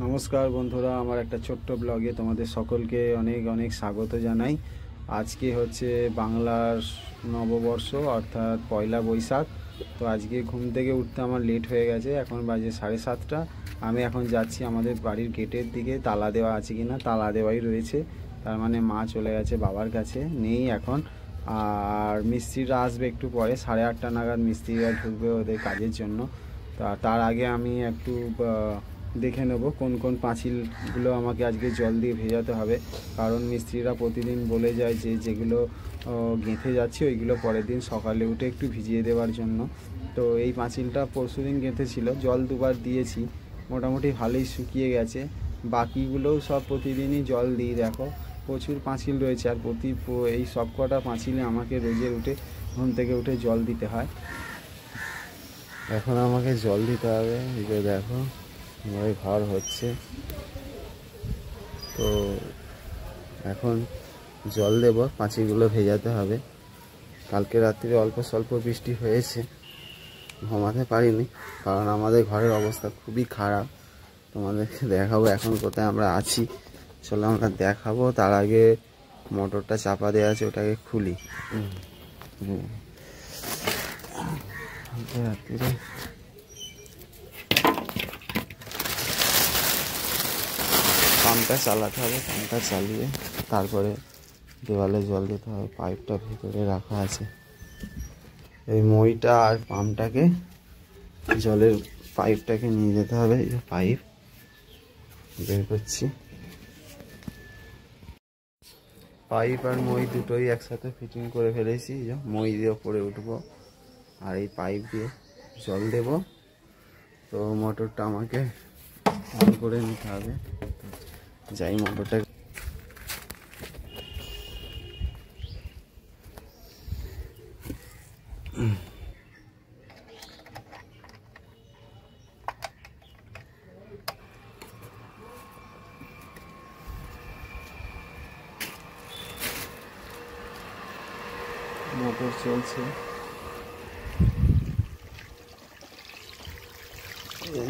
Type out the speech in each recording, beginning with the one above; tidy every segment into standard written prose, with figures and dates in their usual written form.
নমস্কার বন্ধুরা, আমার একটা ছোট্ট ব্লগে তোমাদের সকলকে অনেক অনেক স্বাগত জানাই। আজকে হচ্ছে বাংলার নববর্ষ অর্থাৎ পয়লা বৈশাখ। তো আজকে ঘুম থেকে উঠতে আমার লেট হয়ে গেছে, এখন বাজে 7:30। আমি এখন যাচ্ছি আমাদের বাড়ির গেটের দিকে, তালা দেওয়া আছে কিনা। তালা দেওয়াই রয়েছে, তার মানে মা চলে গেছে বাবার কাছে, নেই এখন। আর মিস্ত্রিরা আসবে একটু পরে, 8:30 নাগাদ মিস্ত্রিরা ঢুকবে ওদের কাজের জন্য। তার আগে আমি একটু দেখে নেব কোন কোন পাঁচিলগুলো আমাকে আজকে জল দিয়ে ভেজাতে হবে, কারণ মিস্ত্রিরা প্রতিদিন বলে যায় যে যেগুলো গেঁথে যাচ্ছে ওইগুলো পরের দিন সকালে উঠে একটু ভিজিয়ে দেওয়ার জন্য। তো এই পাঁচিলটা পরশুদিন গেঁথেছিল, জল দুবার দিয়েছি, মোটামুটি ভালোই শুকিয়ে গেছে। বাকিগুলোও সব প্রতিদিনই জল দিই, দেখো প্রচুর পাঁচিল রয়েছে। আর এই সব কটা পাঁচিলে আমাকে রোজে উঠে ঘুম থেকে উঠে জল দিতে হয়। এখন আমাকে জল দিতে হবে, এই যে দেখো আমাদের ঘর হচ্ছে। তো এখন জল দেব, পাঁচিলগুলো ভেজাতে হবে। কালকে রাত্রে অল্প স্বল্প বৃষ্টি হয়েছে, ঘুমাতে পারিনি কারণ আমাদের ঘরের অবস্থা খুবই খারাপ। তোমাদেরকে দেখাবো এখন কোথায় আমরা আছি, চলো আমরা দেখাবো। তার আগে মোটরটা চাপা দেওয়া আছে, ওটাকে খুলি। রাত্রে পাম্পটা চালাতে হবে, পাম্পটা চালিয়ে তারপরে দেওয়ালে জল দিতে হবে। পাইপটা ভিতরে রাখা আছে, এই মইটা আর পাম্পটাকে জলের পাইপটাকে নিয়ে যেতে হবে। এই পাইপ বের করছি, পাইপ আর মই দুটোই একসাথে ফিটিং করে ফেলেছি। মই দিয়ে উপরে উঠবো আর এই পাইপ দিয়ে জল দেব। তো মোটরটা আমাকে অন করে নিতে হবে, যাই মোটরটা। মোটর চলছে,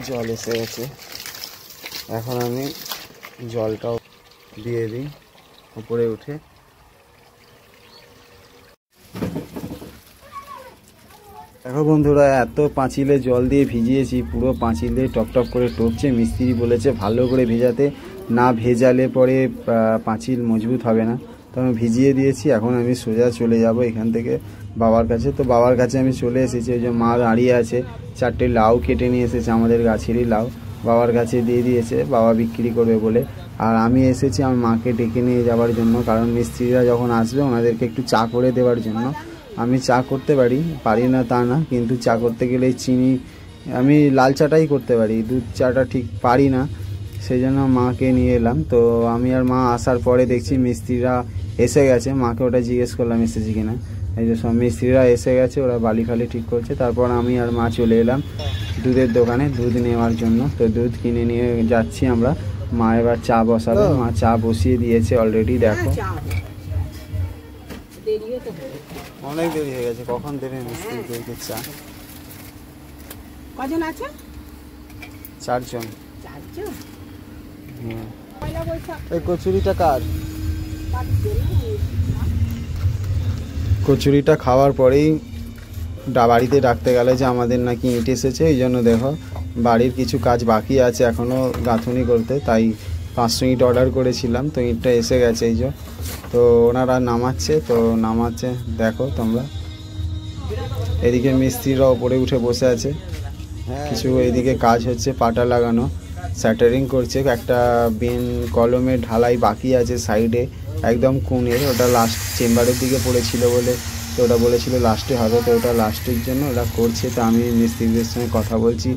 জল এসে গেছে। এখন আমি জলটাও দিয়ে দিই উপরে উঠে। দেখো বন্ধুরা, এত পাঁচিলে জল দিয়ে ভিজিয়েছি, পুরো পাঁচিলে টপটপ করে টপছে। মিস্ত্রি বলেছে ভালো করে ভেজাতে, না ভেজালে পরে পাঁচিল মজবুত হবে না। তো আমি ভিজিয়ে দিয়েছি। এখন আমি সোজা চলে যাব এখান থেকে বাবার কাছে। তো বাবার কাছে আমি চলে এসেছি, ওই যে মা দাঁড়িয়ে আছে, 4টে লাউ কেটে নিয়ে এসেছে, আমাদের গাছেরই লাউ, বাবার কাছে দিয়ে দিয়েছে, বাবা বিক্রি করবে বলে। আর আমি এসেছি আমার মাকে ডেকে নিয়ে যাওয়ার জন্য, কারণ মিস্ত্রিরা যখন আসবে ওনাদেরকে একটু চা করে দেওয়ার জন্য। আমি চা করতে পারি না তা না, কিন্তু চা করতে গেলে চিনি, আমি লাল চাটাই করতে পারি, দুধ চাটা ঠিক পারি না, সেই জন্য মাকে নিয়ে এলাম। তো আমি আর মা আসার পরে দেখছি মিস্ত্রিরা এসে গেছে, মাকে ওটা জিজ্ঞেস করলাম এসেছি কিনা। এই যে সব মিস্ত্রিরা এসে গেছে, ওরা বালি ফালি ঠিক করছে। তারপর আমি আর মা চলে এলাম দুধের দোকানে দুধ নেওয়ার জন্য। তো দুধ কিনে নিয়ে যাচ্ছি আমরা। মা এবার চা বসাবে, মা চা বসিয়ে দিয়েছে অলরেডি। দেখো অনেক দেরি হয়ে গেছে, কখন দেবে মিস্ত্রিদেরকে চা? কজন আছে? 4 জন। এই কচুরিটা কার? কচুরিটা খাওয়ার পরেই বাড়িতে ডাকতে গেলে যে আমাদের নাকি ইট এসেছে। এই জন্য দেখো বাড়ির কিছু কাজ বাকি আছে এখনও গাঁথুনি করতে, তাই 500 ইট অর্ডার করেছিলাম, তো ইটটা এসে গেছে এই যে। তো ওনারা নামাচ্ছে দেখো তোমরা। এদিকে মিস্ত্রিরা ওপরে উঠে বসে আছে, কিছু এইদিকে কাজ হচ্ছে, পাটা লাগানো, স্যাটারিং করছে। একটা বেন কলমের ঢালাই বাকি আছে সাইডে, একদম কোণের, ওটা লাস্ট চেম্বারের দিকে পড়েছিল বলে, তো ওটা বলেছিল লাস্টে হবে, তো ওটা লাস্টের জন্য ওটা করছে। তো আমি মিস্ত্রিদের সঙ্গে কথা বলছি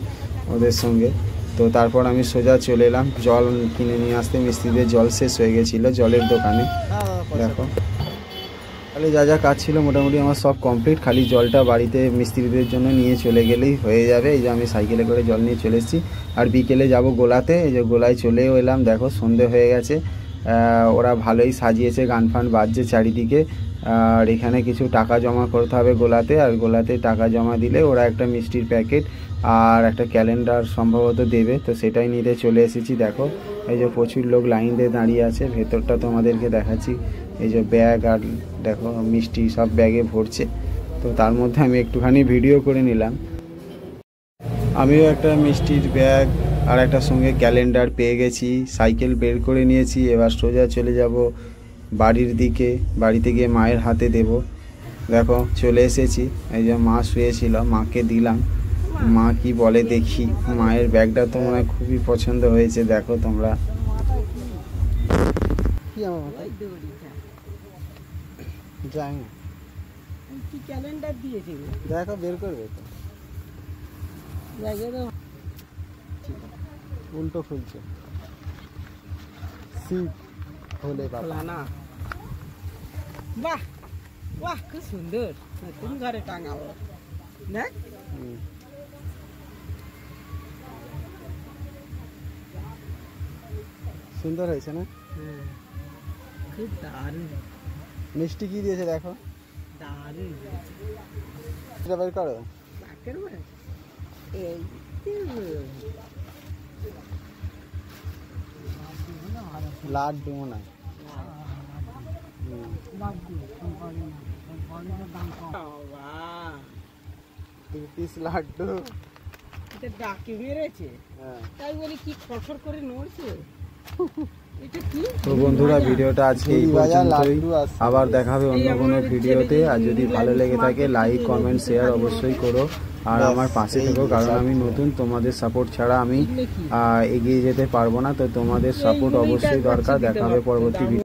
ওদের সঙ্গে। তো তারপর আমি সোজা চলে এলাম জল কিনে নিয়ে আসতে। মিস্ত্রিদের জল শেষ হয়ে গেছিলো জলের দোকানে। দেখো খালি যা যা কাজ ছিল মোটামুটি আমার সব কমপ্লিট, খালি জলটা বাড়িতে মিস্ত্রিদের জন্য নিয়ে চলে গেলেই হয়ে যাবে। এই যে আমি সাইকেলে করে জল নিয়ে চলে এসেছি। আর বিকেলে যাব গোলাতে, এই যে গোলায় চলেও এলাম। দেখো সন্ধে হয়ে গেছে, ওরা ভালোই সাজিয়েছে, গান ফান বাজছে চারিদিকে। আর এখানে কিছু টাকা জমা করতে হবে গোলাতে, আর গোলাতে টাকা জমা দিলে ওরা একটা মিষ্টির প্যাকেট আর একটা ক্যালেন্ডার সম্ভবত দেবে, তো সেটাই নিতে চলে এসেছি। দেখো এই যে প্রচুর লোক লাইন দিয়ে দাঁড়িয়ে আছে, ভেতরটা তোমাদেরকে দেখাচ্ছি। এই যে ব্যাগ আর দেখো মিষ্টি সব ব্যাগে ভরছে, তো তার মধ্যে আমি একটুখানি ভিডিও করে নিলাম। আমিও একটা মিষ্টির ব্যাগ আর একটা সঙ্গে ক্যালেন্ডার পেয়ে গেছি, সাইকেল বের করে নিয়েছি। এবার সোজা চলে যাব বাড়ির দিকে, বাড়িতে গিয়ে মায়ের হাতে দেব। দেখো চলে এসেছি, এই যে মা শুয়েছিল, মাকে দিলাম, মা কি বলে দেখি। মায়ের ব্যাগটা তো মনে হয় খুবই পছন্দ হয়েছে, দেখো তোমরা। ক্যালেন্ডার দিয়েছে, দেখো বের করবে তো, উল্টো খুলছে সিট হলে বাবা না। বাহ বাহ, খুব সুন্দর, নতুন ঘরে টাঙাবো। দেখ সুন্দর হয়েছে না? খুব দারুণ। মিষ্টি কি দিয়েছে দেখো, দারুণ। এটা বের করো। এই লাড্ডু মনে হয়, পিস লাড্ডু। এটা ডাকে মেরেছে, হ্যাঁ তাই বলি কি খসর করে নড়ছে। তো বন্ধুরা ভিডিওটা আজকে এই পর্যন্তই, আবার দেখা হবে অন্য কোনো ভিডিওতে। আর যদি ভালো লেগে থাকে লাইক কমেন্ট শেয়ার অবশ্যই করো, আর আমার পাশে থেকো, কারণ আমি নতুন, তোমাদের সাপোর্ট ছাড়া আমি এগিয়ে যেতে পারবো না। তো তোমাদের সাপোর্ট অবশ্যই দরকার। দেখা হবে পরবর্তী ভিডিও।